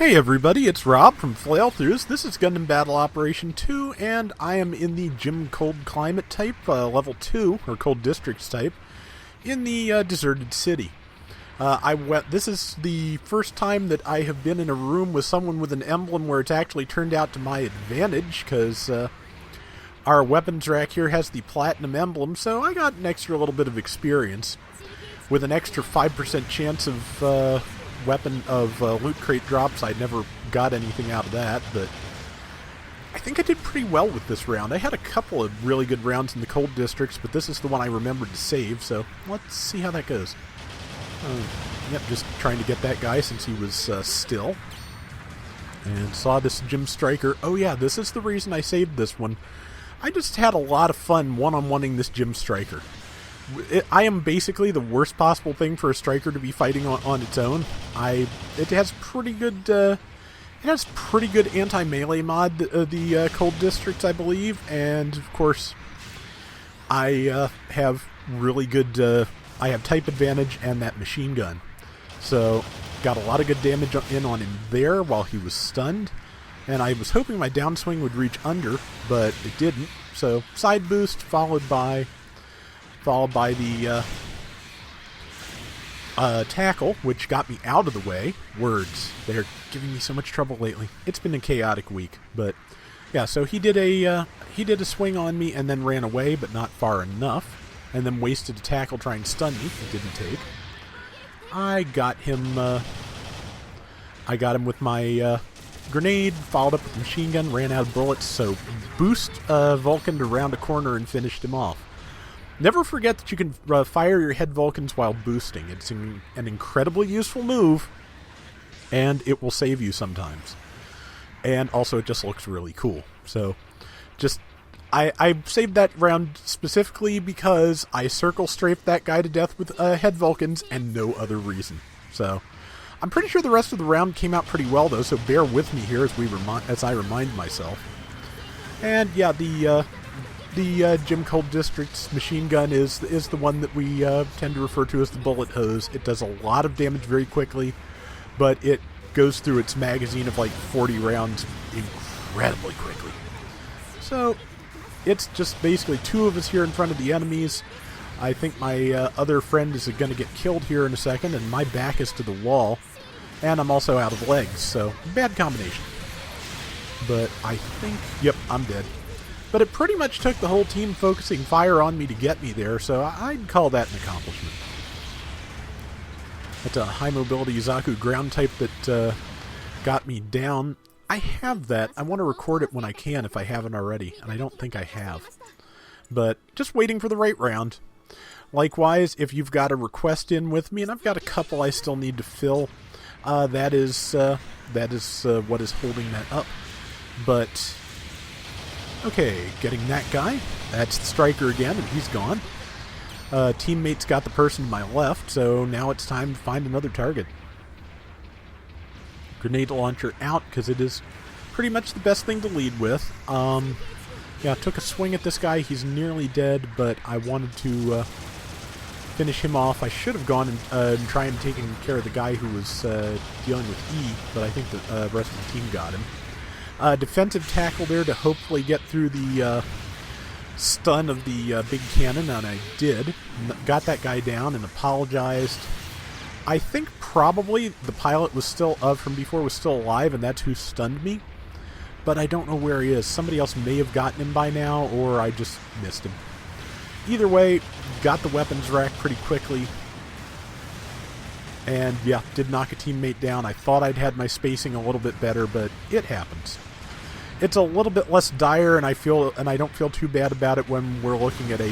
Hey everybody, it's Rob from Flailthroughs. This is Gundam Battle Operation 2, and I am in the Gym Cold Climate type, level 2, or Cold Districts type, in the deserted city. This is the first time that I have been in a room with someone with an emblem where it's actually turned out to my advantage, because our weapons rack here has the platinum emblem, so I got an extra little bit of experience. With an extra 5% chance of loot crate drops. I never got anything out of that, but I think I did pretty well with this round. I had a couple of really good rounds in the cold districts, but this is the one I remembered to save, so let's see how that goes. Yep, just trying to get that guy since he was still. And saw this Gym Striker. Oh yeah, this is the reason I saved this one. I just had a lot of fun one-on-oneing this Gym Striker. I am basically the worst possible thing for a striker to be fighting on its own. It has pretty good anti-melee mod, the Cold Districts, I believe, and of course I have really good. I have type advantage and that machine gun, so got a lot of good damage in on him there while he was stunned. And I was hoping my downswing would reach under, but it didn't. So side boost followed by the tackle, which got me out of the way. Words. They're giving me so much trouble lately. It's been a chaotic week, but yeah, so he did a swing on me and then ran away, but not far enough, and then wasted a tackle trying to stun me. It didn't take. I got him with my grenade, followed up with the machine gun, ran out of bullets, so boost Vulcan around a corner and finished him off. Never forget that you can fire your head Vulcans while boosting. It's an incredibly useful move, and it will save you sometimes. And also, it just looks really cool. So, I saved that round specifically because I circle strafed that guy to death with head Vulcans and no other reason. So, I'm pretty sure the rest of the round came out pretty well, though, so bear with me here as I remind myself. And yeah, the Gym Cold District's machine gun is the one that we tend to refer to as the bullet hose. It does a lot of damage very quickly, but it goes through its magazine of like 40 rounds incredibly quickly. So it's just basically two of us here in front of the enemies. I think my other friend is going to get killed here in a second, and my back is to the wall, and I'm also out of legs, so bad combination. But I think, yep, I'm dead. But it pretty much took the whole team focusing fire on me to get me there, so I'd call that an accomplishment. That's a high mobility Zaku ground type that got me down. I have that. I want to record it when I can if I haven't already, and I don't think I have. But just waiting for the right round. Likewise, if you've got a request in with me, and I've got a couple I still need to fill, that is what is holding that up. But okay, getting that guy. That's the striker again, and he's gone. Teammates got the person to my left, so now it's time to find another target. Grenade launcher out, because it is pretty much the best thing to lead with. Yeah, took a swing at this guy. He's nearly dead, but I wanted to finish him off. I should have gone and tried and taken care of the guy who was dealing with E, but I think the rest of the team got him. Defensive tackle there to hopefully get through the stun of the big cannon, and I did. Got that guy down and apologized. I think probably the pilot was still from before was still alive, and that's who stunned me. But I don't know where he is. Somebody else may have gotten him by now, or I just missed him. Either way, got the weapons rack pretty quickly. And yeah, did knock a teammate down. I thought I'd had my spacing a little bit better, but it happens. It's a little bit less dire, and I don't feel too bad about it when we're looking at a,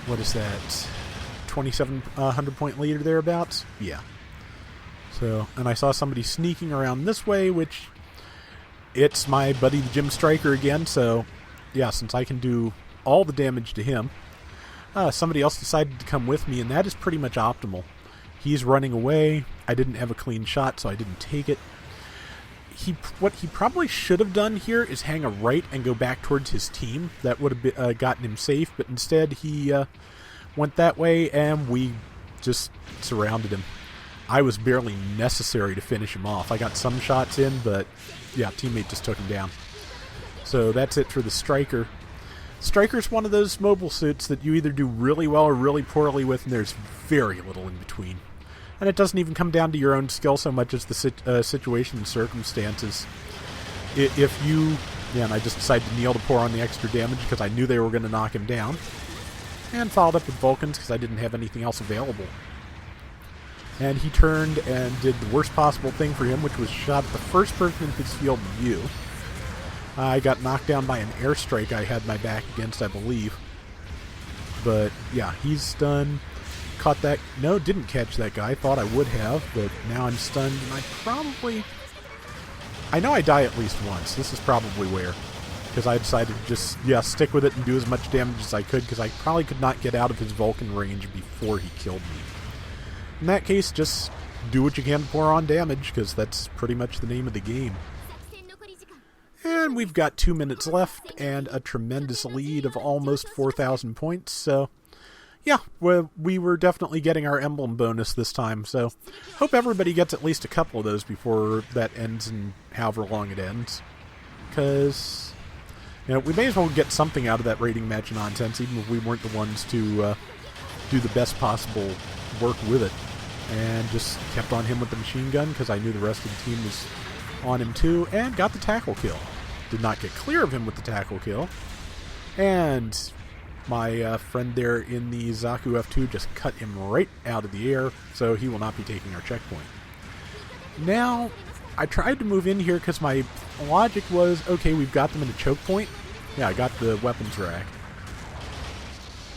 what is that, 2,700 point lead or thereabouts? Yeah. So, and I saw somebody sneaking around this way, which it's my buddy the Gym Striker again, so yeah, since I can do all the damage to him, somebody else decided to come with me, and that is pretty much optimal. He's running away. I didn't have a clean shot, so I didn't take it. What he probably should have done here is hang a right and go back towards his team. That would have gotten him safe, but instead he went that way, and we just surrounded him. I was barely necessary to finish him off. I got some shots in, but yeah, teammate just took him down. So that's it for the Striker. Striker's one of those mobile suits that you either do really well or really poorly with, and there's very little in between. And it doesn't even come down to your own skill so much as the situation and circumstances. If you... Yeah, and I just decided to kneel to pour on the extra damage because I knew they were going to knock him down. And followed up with Vulcans because I didn't have anything else available. And he turned and did the worst possible thing for him, which was shot at the first person in his field of view. I got knocked down by an airstrike I had my back against, I believe. But, yeah, he's done. Caught that. No, didn't catch that guy. Thought I would have, but now I'm stunned, and I probably... I know I die at least once. This is probably where. Because I decided to just, stick with it and do as much damage as I could, because I probably could not get out of his Vulcan range before he killed me. In that case, just do what you can to pour on damage, because that's pretty much the name of the game. And we've got 2 minutes left, and a tremendous lead of almost 4,000 points, so... Yeah, we were definitely getting our emblem bonus this time, so hope everybody gets at least a couple of those before that ends in however long it ends. Because, we may as well get something out of that rating match nonsense, even if we weren't the ones to do the best possible work with it. And just kept on him with the machine gun, because I knew the rest of the team was on him too, and got the tackle kill. Did not get clear of him with the tackle kill. And... my friend there in the Zaku F2 just cut him right out of the air, so he will not be taking our checkpoint. Now, I tried to move in here because my logic was, okay, we've got them in a choke point. Yeah, I got the weapons rack.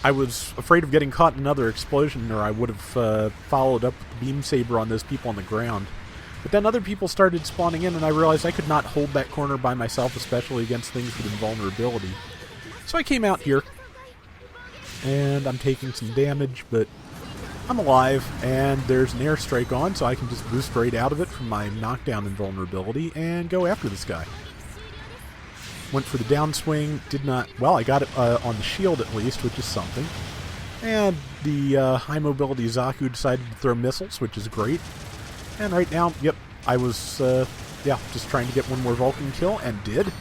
I was afraid of getting caught in another explosion, or I would have followed up with the beam saber on those people on the ground. But then other people started spawning in, and I realized I could not hold that corner by myself, especially against things with invulnerability. So I came out here. And I'm taking some damage, but I'm alive, and there's an airstrike on, so I can just boost right out of it from my knockdown invulnerability and go after this guy. Went for the downswing, did not... Well, I got it on the shield at least, which is something. And the high mobility Zaku decided to throw missiles, which is great. And right now, yep, I was, just trying to get one more Vulcan kill, and did.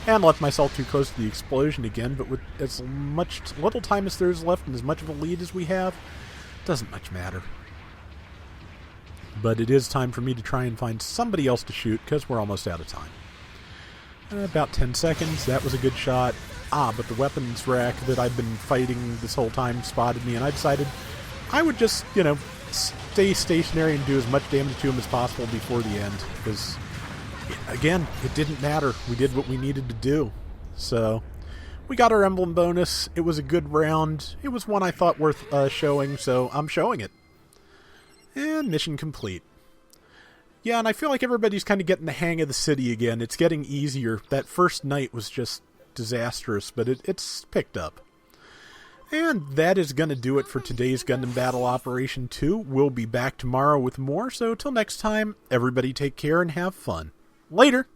And left myself too close to the explosion again, but with as little time as there is left and as much of a lead as we have, doesn't much matter. But it is time for me to try and find somebody else to shoot, because we're almost out of time. About 10 seconds, that was a good shot. But the weapons rack that I've been fighting this whole time spotted me, and I decided I would just, stay stationary and do as much damage to him as possible before the end, because... Again, it didn't matter. We did what we needed to do. So, we got our emblem bonus. It was a good round. It was one I thought worth showing, so I'm showing it. And mission complete. Yeah, and I feel like everybody's kind of getting the hang of the city again. It's getting easier. That first night was just disastrous, but it's picked up. And that is going to do it for today's Gundam Battle Operation 2. We'll be back tomorrow with more, so till next time, everybody take care and have fun. Later!